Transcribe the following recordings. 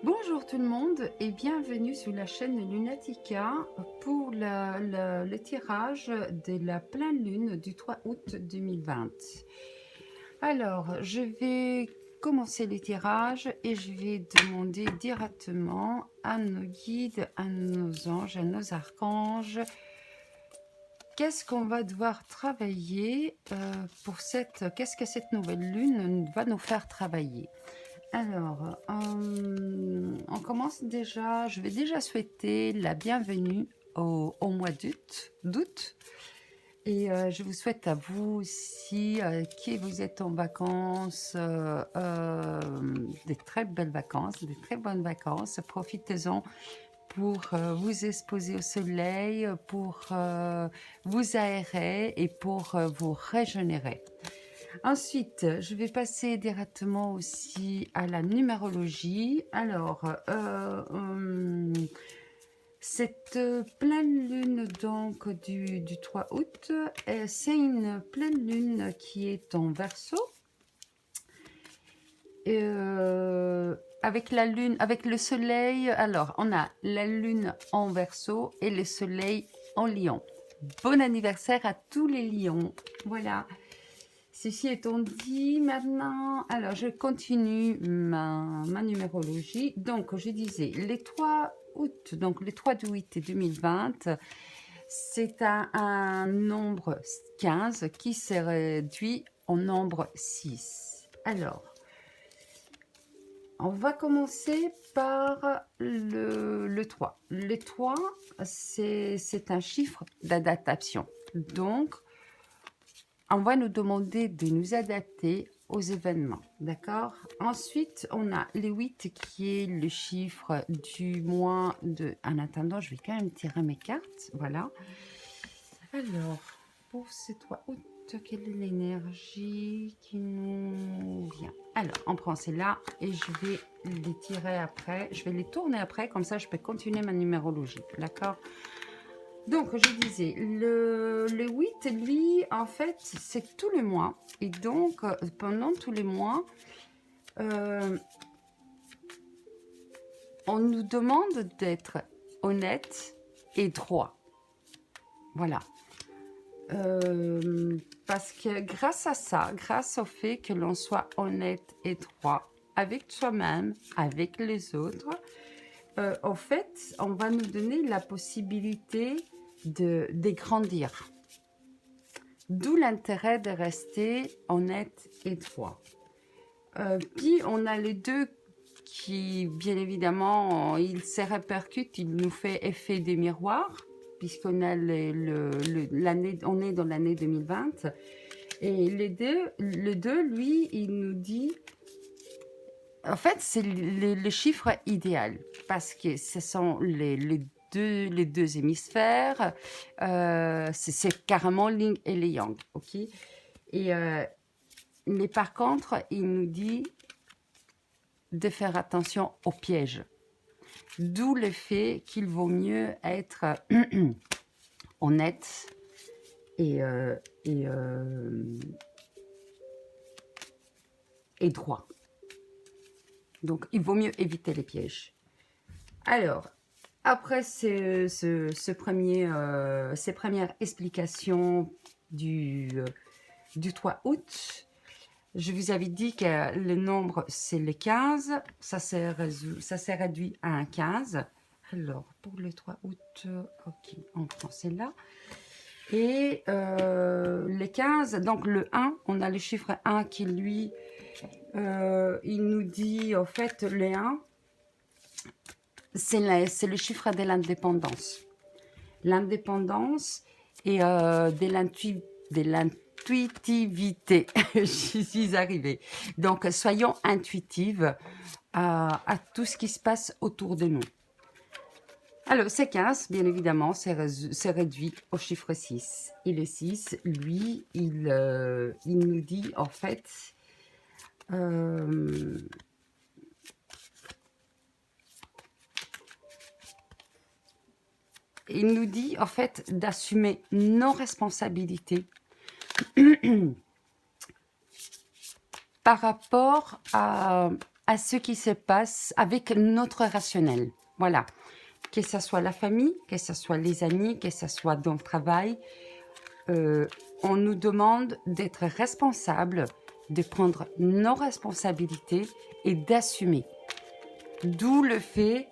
Bonjour tout le monde et bienvenue sur la chaîne Lunatica pour le tirage de la pleine lune du 3 août 2020. Alors, je vais commencer le tirage et je vais demander directement à nos guides, à nos anges, à nos archanges, qu'est-ce qu'on va devoir travailler qu'est-ce que cette nouvelle lune va nous faire travailler. Alors, on commence déjà, je vais déjà souhaiter la bienvenue au mois d'août. Et je vous souhaite à vous aussi, qui vous êtes en vacances, des très belles vacances, des très bonnes vacances. Profitez-en pour vous exposer au soleil, pour vous aérer et pour vous régénérer. Ensuite, je vais passer directement aussi à la numérologie. Alors, cette pleine lune donc du 3 août, c'est une pleine lune qui est en Verseau. Avec la lune, avec le soleil, alors on a la lune en Verseau et le soleil en Lion. Bon anniversaire à tous les lions. Voilà. Ceci étant dit, maintenant, alors je continue ma numérologie. Donc, je disais, les 3 août, donc les 3 août 2020, c'est un nombre 15 qui s'est réduit en nombre 6. Alors, on va commencer par le 3. Le 3, c'est un chiffre d'adaptation. Donc, on va nous demander de nous adapter aux événements, d'accord? Ensuite, on a le 8 qui est le chiffre du mois de... En attendant, je vais quand même tirer mes cartes, voilà. Alors, pour ces 3 août, quelle est l'énergie qui nous vient? Alors, on prend celle-là et je vais les tirer après. Je vais les tourner après, comme ça je peux continuer ma numérologie, d'accord? Donc, je disais, le 8, lui, en fait, c'est tous les mois. Et donc, pendant tous les mois, on nous demande d'être honnête et droit. Voilà. Parce que grâce à ça, grâce au fait que l'on soit honnête et droit avec soi-même, avec les autres, en fait, on va nous donner la possibilité de grandir. D'où l'intérêt de rester honnête et droit. Puis on a les deux qui, bien évidemment, ils se répercutent, ils nous font effet des miroirs, puisqu'on a l'année, on est dans l'année 2020. Et le 2, lui, il nous dit... En fait, c'est le chiffre idéal, parce que ce sont les deux hémisphères, c'est carrément Yin et le Yang, ok? Et mais par contre, il nous dit de faire attention aux pièges. D'où le fait qu'il vaut mieux être honnête et droit. Donc, il vaut mieux éviter les pièges. Alors, après ces premières explications du 3 août, je vous avais dit que le nombre, c'est le 15. Ça s'est réduit à un 15. Alors, pour le 3 août, ok, on prend celle-là. Et le 15, donc le 1, on a le chiffre 1 qui, lui, il nous dit, en fait, le 1, c'est le chiffre de l'indépendance. L'indépendance et de l'intuitivité. J'y suis arrivée. Donc, soyons intuitives à tout ce qui se passe autour de nous. Alors, c'est 15, bien évidemment, c'est réduit au chiffre 6. Et le 6, lui, il nous dit, en fait, il nous dit, en fait, d'assumer nos responsabilités par rapport à à ce qui se passe avec notre rationnel. Voilà. Que ce soit la famille, que ce soit les amis, que ce soit dans le travail, on nous demande d'être responsables, de prendre nos responsabilités et d'assumer. D'où le fait,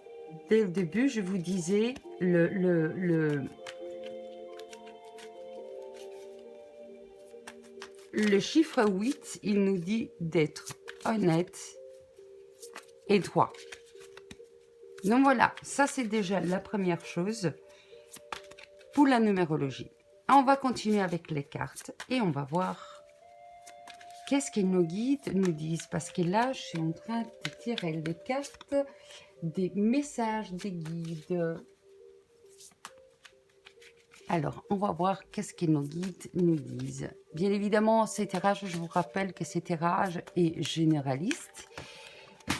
dès le début, je vous disais, le chiffre 8, il nous dit d'être honnête et droit. Donc voilà, ça c'est déjà la première chose pour la numérologie. On va continuer avec les cartes et on va voir qu'est-ce que nos guides nous disent. Parce que là, je suis en train de tirer les cartes des messages des guides. Alors, on va voir qu'est-ce que nos guides nous disent. Bien évidemment, ces tirages, je vous rappelle que ces tirages est généraliste.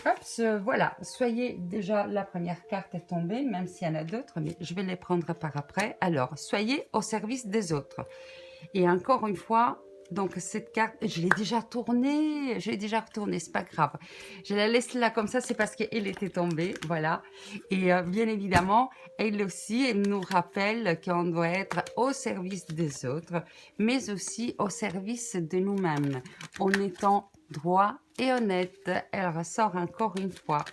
Hop, voilà, soyez déjà, la première carte est tombée, même s'il y en a d'autres, mais je vais les prendre par après. Alors, soyez au service des autres. Et encore une fois, donc cette carte, je l'ai déjà tournée, c'est pas grave. Je la laisse là comme ça, c'est parce qu'elle était tombée, voilà. Et bien évidemment, elle aussi, elle nous rappelle qu'on doit être au service des autres, mais aussi au service de nous-mêmes, en étant droit et honnête. Elle ressort encore une fois.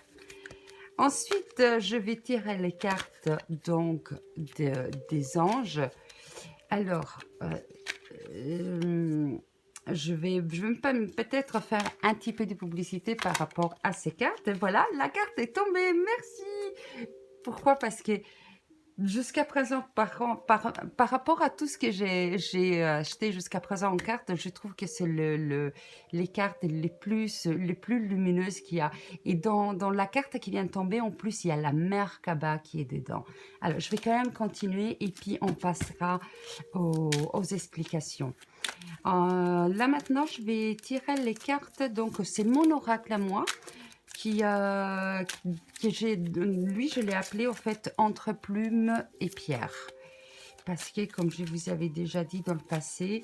Ensuite, je vais tirer les cartes donc des anges. Alors, je vais peut-être faire un petit peu de publicité par rapport à ces cartes. Voilà, la carte est tombée, merci. Pourquoi? Parce que jusqu'à présent, par rapport à tout ce que j'ai acheté jusqu'à présent en cartes, je trouve que c'est les cartes les plus lumineuses qu'il y a. Et dans la carte qui vient de tomber, en plus, il y a la Merkaba qui est dedans. Alors, je vais quand même continuer et puis on passera aux explications. Là maintenant, je vais tirer les cartes. Donc, c'est mon oracle à moi. Lui, je l'ai appelé, au fait, entre plume et pierre. Parce que, comme je vous avais déjà dit dans le passé,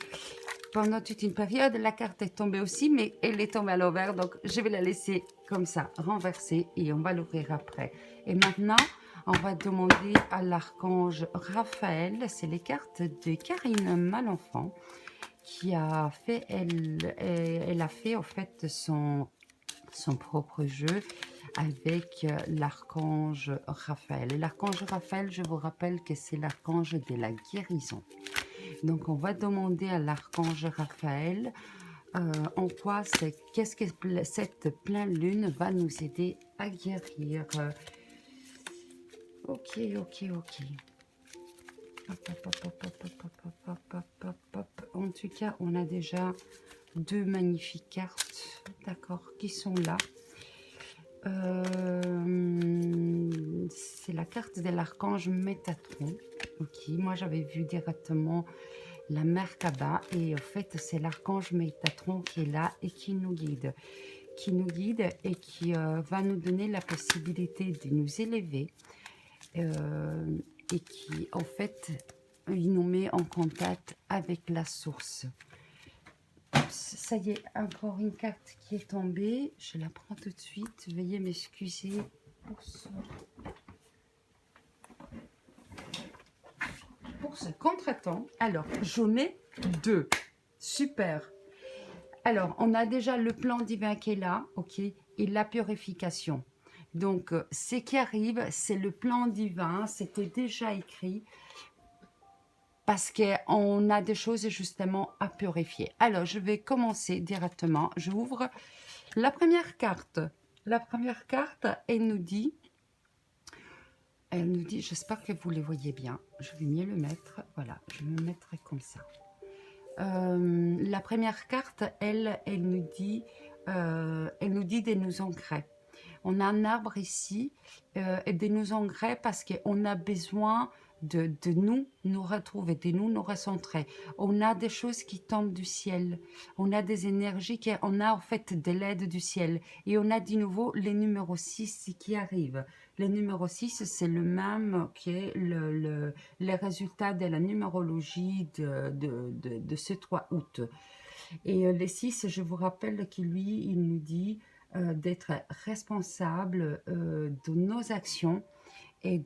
pendant toute une période, la carte est tombée aussi, mais elle est tombée à l'envers. Donc, je vais la laisser comme ça, renversée, et on va l'ouvrir après. Et maintenant, on va demander à l'archange Raphaël, c'est les cartes de Karine Malenfant, qui a fait, elle a fait, en fait, son propre jeu avec l'archange Raphaël. Et l'archange Raphaël, je vous rappelle que c'est l'archange de la guérison. Donc, on va demander à l'archange Raphaël en quoi qu'est-ce que cette pleine lune va nous aider à guérir. Ok. En tout cas, on a déjà deux magnifiques cartes, d'accord, qui sont là. C'est la carte de l'archange Métatron. Ok, moi j'avais vu directement la Merkaba et en fait c'est l'archange Métatron qui est là et qui nous guide et qui va nous donner la possibilité de nous élever et qui en fait il nous met en contact avec la source. Ça y est, encore une carte qui est tombée. Je la prends tout de suite. Veuillez m'excuser pour ce contretemps. Alors, j'en ai deux. Super. Alors, on a déjà le plan divin qui est là, ok, et la purification. Donc, ce qui arrive, c'est le plan divin. C'était déjà écrit. Parce qu'on a des choses justement à purifier. Alors, je vais commencer directement. J'ouvre la première carte. La première carte, elle nous dit, j'espère que vous les voyez bien. Je vais mieux le mettre. Voilà, je me mettrai comme ça. La première carte, elle nous dit de nous ancrer. On a un arbre ici et de nous ancrer parce qu'on a besoin de nous retrouver, de nous recentrer. On a des choses qui tombent du ciel. On a des énergies, on a en fait de l'aide du ciel. Et on a de nouveau les numéros 6 qui arrivent. Le numéro 6, c'est le même qui est le résultat de la numérologie de ce 3 août. Et les 6, je vous rappelle que lui, il nous dit d'être responsable de nos actions et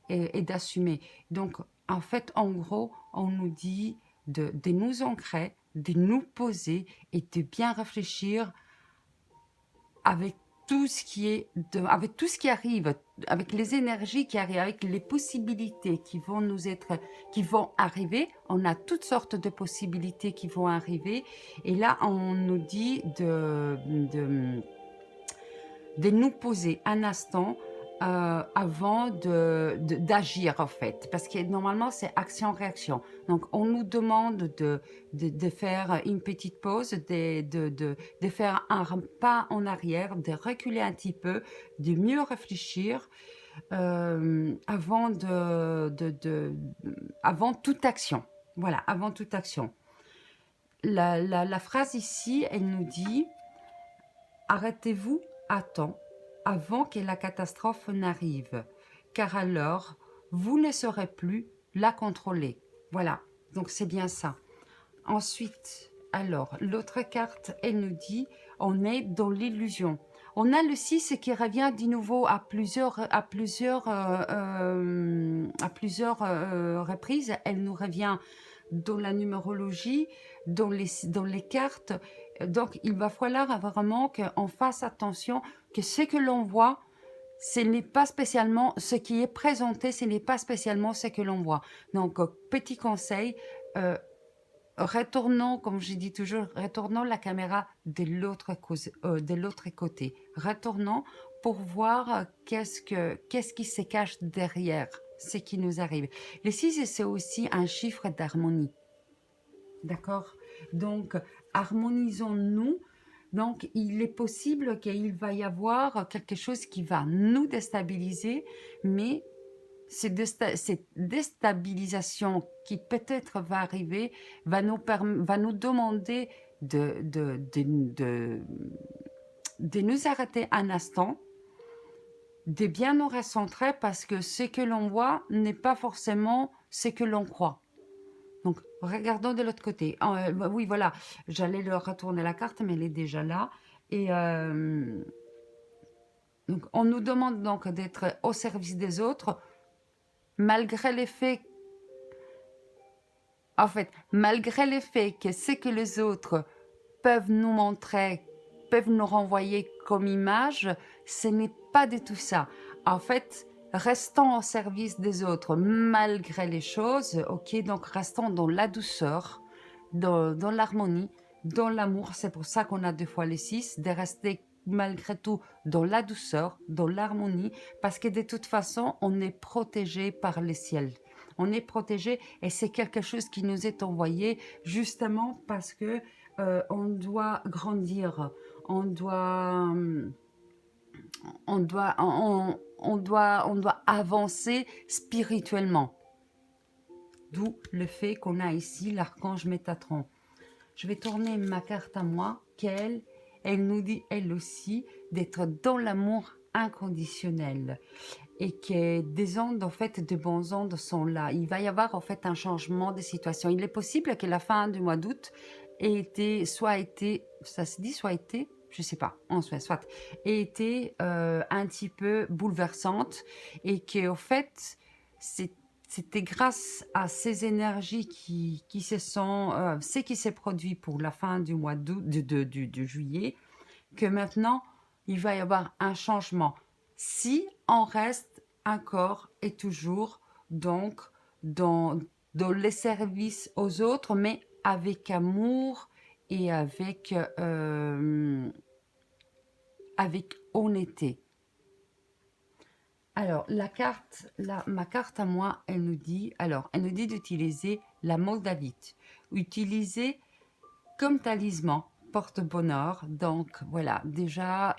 et d'assumer. Donc, en fait, en gros, on nous dit de nous ancrer, de nous poser et de bien réfléchir avec tout ce qui est avec tout ce qui arrive, avec les énergies qui arrivent, avec les possibilités qui vont qui vont arriver. On a toutes sortes de possibilités qui vont arriver. Et là, on nous dit de nous poser un instant avant d'agir en fait, parce que normalement c'est action-réaction. Donc on nous demande de faire une petite pause, de faire un pas en arrière, de reculer un petit peu, de mieux réfléchir avant avant toute action. Voilà, avant toute action. La phrase ici, elle nous dit « Arrêtez-vous à temps avant que la catastrophe n'arrive, car alors vous ne saurez plus la contrôler. » Voilà, donc c'est bien ça. Ensuite, alors, l'autre carte, elle nous dit « On est dans l'illusion ». On a le 6 qui revient de nouveau à plusieurs reprises. Elle nous revient dans la numérologie, dans les cartes. Donc, il va falloir vraiment qu'on fasse attention que ce que l'on voit, ce n'est pas spécialement ce qui est présenté, ce n'est pas spécialement ce que l'on voit. Donc, petit conseil, retournons, comme je dis toujours, retournons la caméra de l'autre côté. Retournons pour voir qu'est-ce qui se cache derrière ce qui nous arrive. Le 6, c'est aussi un chiffre d'harmonie. D'accord? Donc, harmonisons-nous. Donc, il est possible qu'il va y avoir quelque chose qui va nous déstabiliser, mais cette déstabilisation qui peut-être va arriver va nous demander de nous arrêter un instant, de bien nous recentrer parce que ce que l'on voit n'est pas forcément ce que l'on croit. Donc, regardons de l'autre côté. Oui, voilà, j'allais leur retourner la carte, mais elle est déjà là. Et donc, on nous demande donc d'être au service des autres, malgré les faits, malgré les faits que ce que les autres peuvent nous montrer, peuvent nous renvoyer comme image, ce n'est pas du tout ça. En fait, restons au service des autres malgré les choses, ok? Donc, restons dans la douceur, dans l'harmonie, dans l'amour. C'est pour ça qu'on a 2 fois les 6, de rester malgré tout dans la douceur, dans l'harmonie, parce que de toute façon, on est protégé par le ciel. On est protégé et c'est quelque chose qui nous est envoyé justement parce que on doit grandir, on doit avancer spirituellement. D'où le fait qu'on a ici l'archange Métatron. Je vais tourner ma carte à moi, qu'elle nous dit elle aussi d'être dans l'amour inconditionnel et que des ondes, en fait, de bonnes ondes sont là. Il va y avoir, en fait, un changement de situation. Il est possible que la fin du mois d'août ça se dit, je sais pas, soit, ait été un petit peu bouleversante et que, en fait, c'était grâce à ces énergies qui se sont, ce qui s'est produit pour la fin du mois d'août, de juillet, que maintenant, il va y avoir un changement. Si on reste encore et toujours donc dans les services aux autres, mais avec amour et avec honnêteté. Alors, ma carte à moi, elle nous dit d'utiliser la moldavite. Utiliser comme talisman porte-bonheur. Donc, voilà, déjà,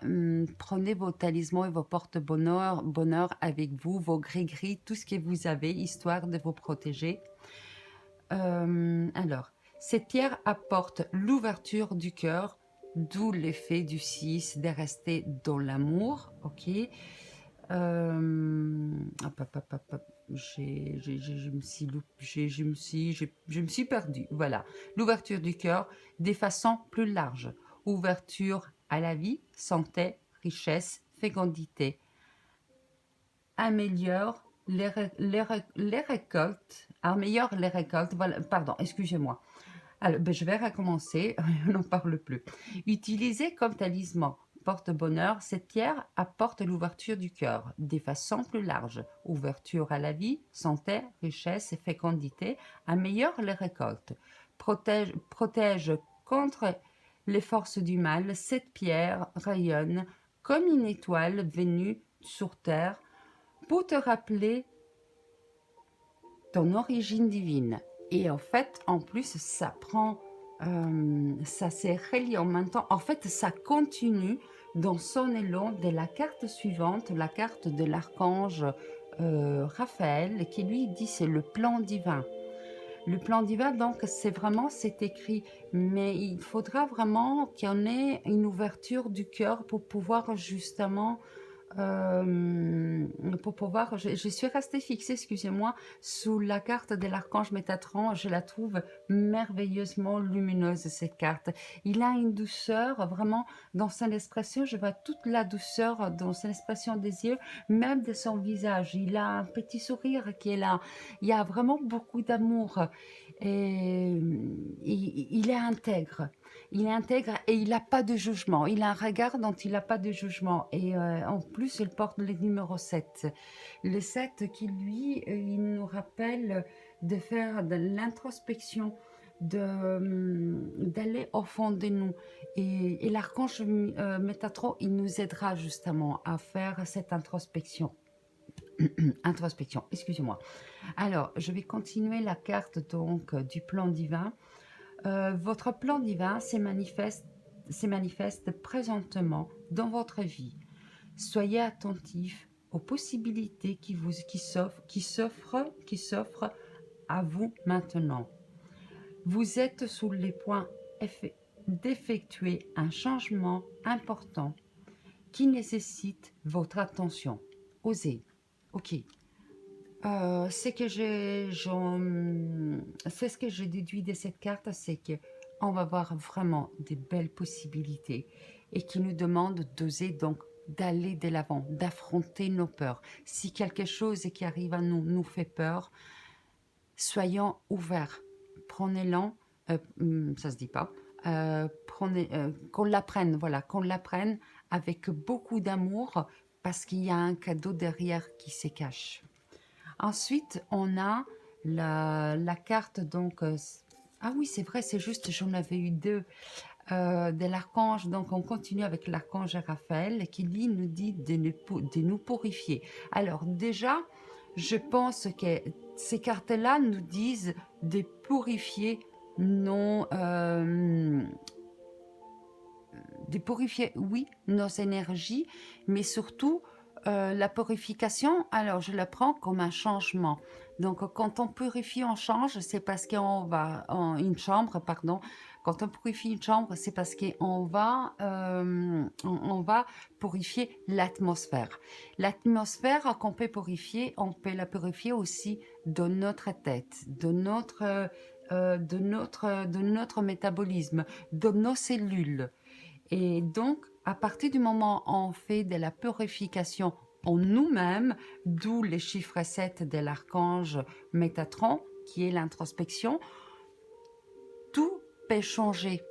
prenez vos talismans et vos porte-bonheur avec vous, vos gris-gris, tout ce que vous avez, histoire de vous protéger. Alors, cette pierre apporte l'ouverture du cœur, d'où l'effet du 6, de rester dans l'amour, ok? Je me suis perdue. Voilà, l'ouverture du cœur des façons plus larges. ouverture à la vie, santé, richesse, fécondité. Améliore les récoltes, améliore les récoltes, voilà, pardon, excusez-moi. Alors, ben, je vais recommencer, on n'en parle plus. Utilisée comme talisman, porte-bonheur, cette pierre apporte l'ouverture du cœur, des façons plus larges. Ouverture à la vie, santé, richesse et fécondité, améliore les récoltes. Protège contre les forces du mal, cette pierre rayonne comme une étoile venue sur terre pour te rappeler ton origine divine. Et en fait, en plus, ça prend, ça s'est relié en même temps. En fait, ça continue dans son élan de la carte suivante, la carte de l'archange Raphaël, qui lui dit c'est le plan divin. Le plan divin, donc, c'est vraiment, c'est écrit, mais il faudra vraiment qu'il y en ait une ouverture du cœur pour pouvoir justement je suis restée fixée, excusez-moi, sous la carte de l'archange Métatron. Je la trouve merveilleusement lumineuse, cette carte. Il a une douceur, vraiment, dans son expression. Je vois toute la douceur dans son expression des yeux, même de son visage. Il a un petit sourire qui est là. Il y a vraiment beaucoup d'amour. Et il est intègre. Il est intègre et il n'a pas de jugement. Il a un regard dont il n'a pas de jugement. Et en plus, il porte le numéro 7. Le 7 qui, lui, il nous rappelle de faire de l'introspection, d'aller au fond de nous. Et l'archange Métatron, il nous aidera justement à faire cette introspection. Introspection, excusez-moi. Alors, je vais continuer la carte donc du plan divin. Votre plan divin se manifeste présentement dans votre vie. Soyez attentif aux possibilités qui s'offrent à vous maintenant. Vous êtes sur les points d'effectuer un changement important qui nécessite votre attention. Osez. Ok. C'est ce que j'ai déduit de cette carte, c'est que on va voir vraiment des belles possibilités et qui nous demande d'oser, donc d'aller de l'avant, d'affronter nos peurs. Si quelque chose qui arrive à nous fait peur, soyons ouverts, prenez-l'en, ça se dit pas, qu'on l'apprenne, voilà, qu'on l'apprenne avec beaucoup d'amour parce qu'il y a un cadeau derrière qui se cache. Ensuite, on a la carte, donc... ah oui, c'est vrai, c'est juste, j'en avais eu deux. De l'archange, donc on continue avec l'archange Raphaël, qui lui nous dit de nous purifier. Alors déjà, je pense que ces cartes-là nous disent de purifier nos... de purifier, oui, nos énergies, mais surtout la purification, alors je la prends comme un changement. Donc quand on purifie, on change, c'est parce qu'on va en une chambre, pardon. Quand on purifie une chambre, c'est parce qu'on va on va purifier l'atmosphère. L'atmosphère qu'on peut purifier, on peut la purifier aussi de notre tête, de notre métabolisme, de nos cellules. Et donc, à partir du moment où on fait de la purification en nous-mêmes, d'où les chiffres 7 de l'archange Métatron, qui est l'introspection, tout peut changer.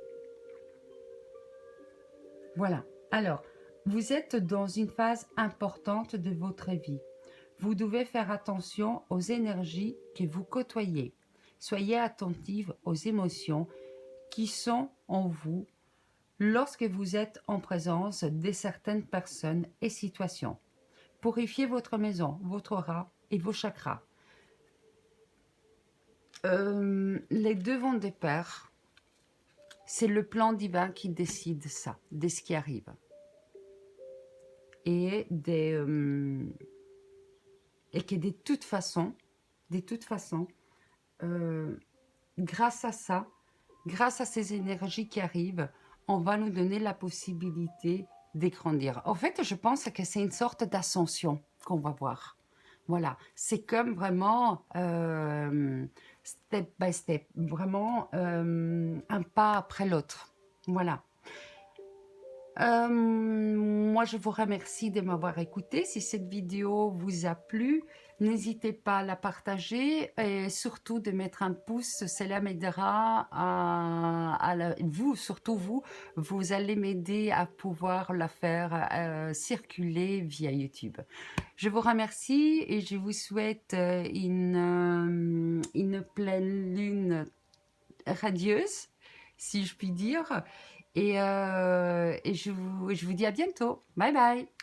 Voilà. Alors, vous êtes dans une phase importante de votre vie. Vous devez faire attention aux énergies que vous côtoyez. Soyez attentive aux émotions qui sont en vous lorsque vous êtes en présence de certaines personnes et situations. Purifiez votre maison, votre aura et vos chakras. Les deux vont de pair. C'est le plan divin qui décide ça, de ce qui arrive. Et que de toute façon, grâce à ça, grâce à ces énergies qui arrivent, on va nous donner la possibilité de grandir. En fait, je pense que c'est une sorte d'ascension qu'on va voir. Voilà, c'est comme vraiment step by step, vraiment un pas après l'autre. Voilà. Moi, je vous remercie de m'avoir écouté. Si cette vidéo vous a plu, n'hésitez pas à la partager et surtout de mettre un pouce. Cela m'aidera vous, surtout vous, vous allez m'aider à pouvoir la faire circuler via YouTube. Je vous remercie et je vous souhaite une pleine lune radieuse, si je puis dire. Et je vous dis à bientôt. Bye bye.